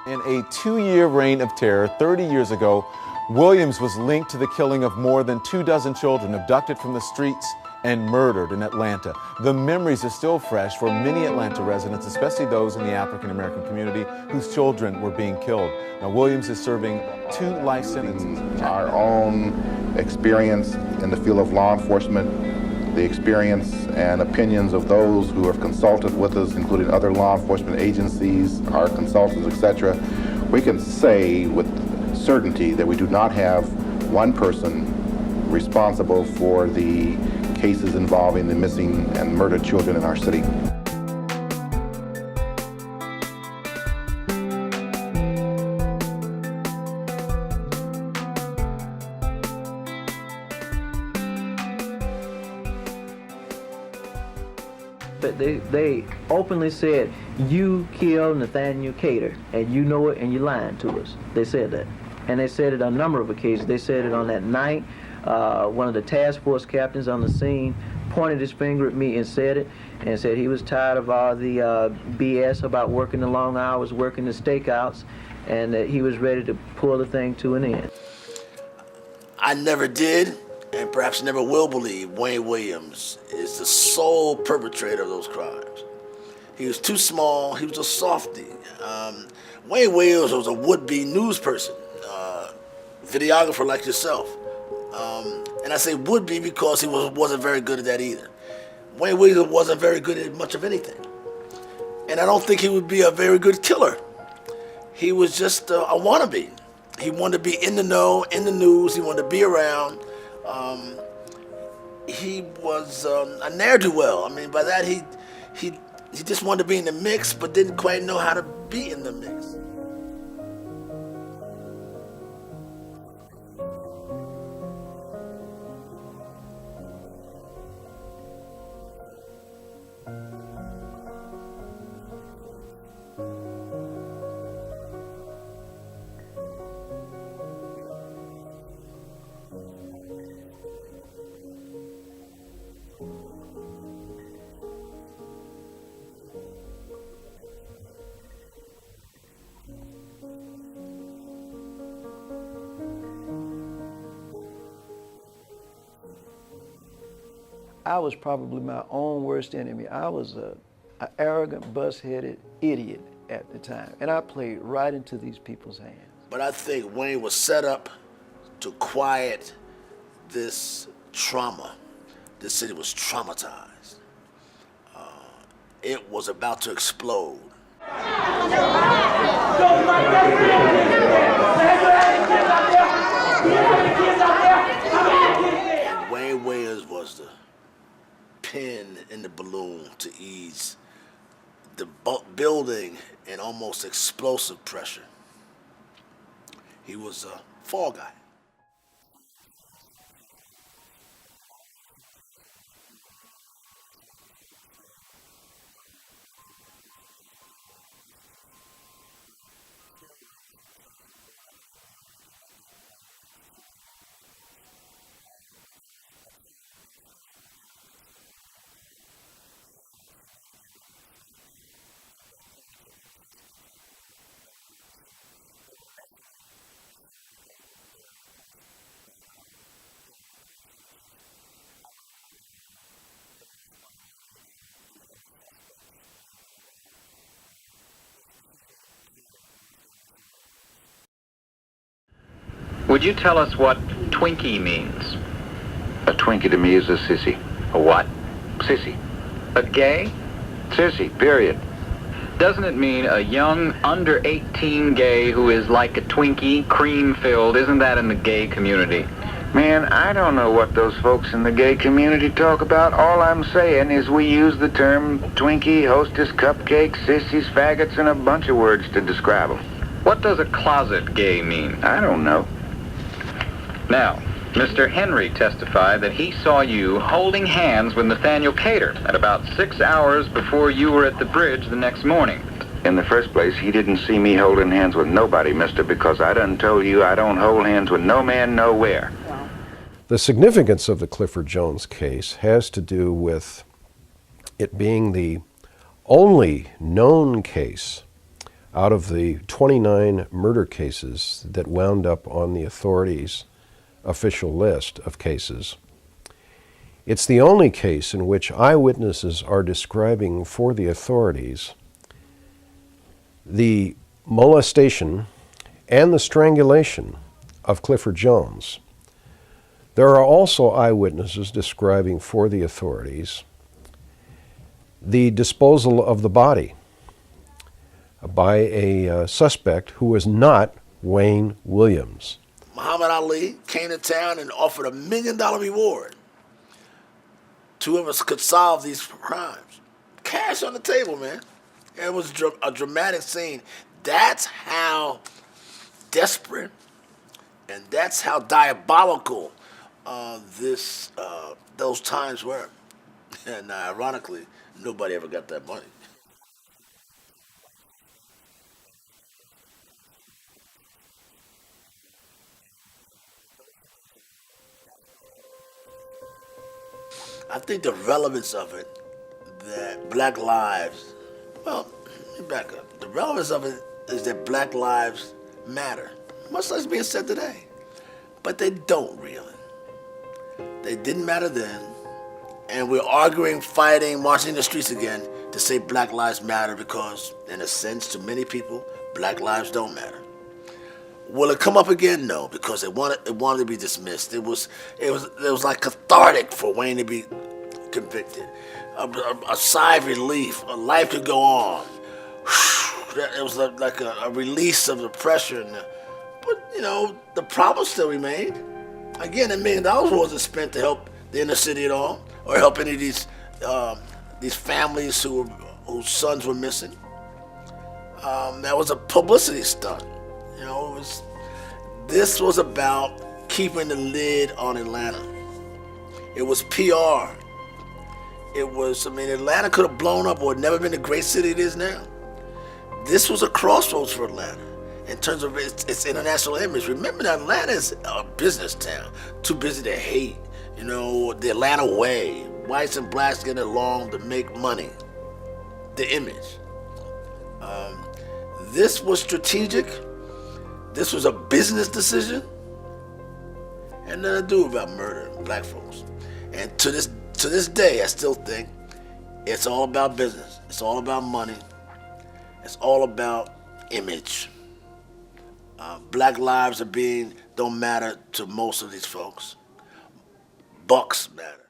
In a 2-year reign of terror 30 years ago, Willams was linked to the killing of more than 24 children abducted from the streets and murdered in Atlanta. The memories are still fresh for many Atlanta residents, especially those in the African American community whose children were being killed. Now, Willams is serving 2 life sentences. Our own experience in the field of law enforcement, the experience and opinions of those who have consulted with us, including other law enforcement agencies, our consultants, etc., we can say with certainty that we do not have one person responsible for the cases involving the missing and murdered children in our city. They openly said, you killed Nathaniel Cater, and you know it, and you're lying to us. They said that. And they said it on a number of occasions. They said it on that night. One of the task force captains on the scene pointed his finger at me and said he was tired of all the BS about working the long hours, working the stakeouts, and that he was ready to pull the thing to an end. I never did, and perhaps never will believe Wayne Willams is the sole perpetrator of those crimes. He was too small, he was a softie. Wayne Willams was a would-be news person, videographer like yourself. And I say would-be because he wasn't very good at that either. Wayne Willams wasn't very good at much of anything. And I don't think he would be a very good killer. He was just a wannabe. He wanted to be in the know, in the news, he wanted to be around. He was a ne'er-do-well. I mean, by that he just wanted to be in the mix, but didn't quite know how to be in the mix. I was probably my own worst enemy. I was an arrogant, bus-headed idiot at the time, and I played right into these people's hands. But I think Wayne was set up to quiet this trauma. This city was traumatized. It was about to explode. And Wayne Willams was the pin in the balloon to ease the building and almost explosive pressure. He was a fall guy. Would you tell us what Twinkie means? A Twinkie to me is a sissy. A what? Sissy. A gay? Sissy, period. Doesn't it mean a young, under 18 gay who is like a Twinkie, cream-filled? Isn't that in the gay community? Man, I don't know what those folks in the gay community talk about. All I'm saying is we use the term Twinkie, hostess, cupcake, sissies, faggots, and a bunch of words to describe them. What does a closet gay mean? I don't know. Now, Mr. Henry testified that he saw you holding hands with Nathaniel Cater at about 6 hours before you were at the bridge the next morning. In the first place, he didn't see me holding hands with nobody, mister, because I done told you I don't hold hands with no man nowhere. The significance of the Clifford Jones case has to do with it being the only known case out of the 29 murder cases that wound up on the authorities' official list of cases, it's the only case in which eyewitnesses are describing for the authorities the molestation and the strangulation of Clifford Jones. There are also eyewitnesses describing for the authorities the disposal of the body by a suspect who was not Wayne Williams. Muhammad Ali came to town and offered $1 million reward to whoever could solve these crimes. Cash on the table, man. It was a dramatic scene. That's how desperate and that's how diabolical those times were. And ironically, nobody ever got that money. I think the relevance of it, that Black lives, well, let me back up. The relevance of it is that Black lives matter, much like it's being said today. But they don't really. They didn't matter then, and we're arguing, fighting, marching in the streets again to say Black lives matter because, in a sense, to many people, Black lives don't matter. Will it come up again? No, because it wanted to be dismissed. It was like cathartic for Wayne to be convicted. A sigh of relief. A life could go on. It was like a release of the pressure. But the problem still remained. Again, $1 million wasn't spent to help the inner city at all, or help any of these families whose sons were missing. That was a publicity stunt. This was about keeping the lid on Atlanta. It was PR. Atlanta could have blown up or never been the great city it is now. This was a crossroads for Atlanta in terms of its international image. Remember that Atlanta is a business town, too busy to hate. The Atlanta way, whites and blacks getting along to make money. The image. This was strategic. This was a business decision. Had nothing to do about murdering Black folks. And to this day, I still think it's all about business. It's all about money. It's all about image. Black lives don't matter to most of these folks. Bucks matter.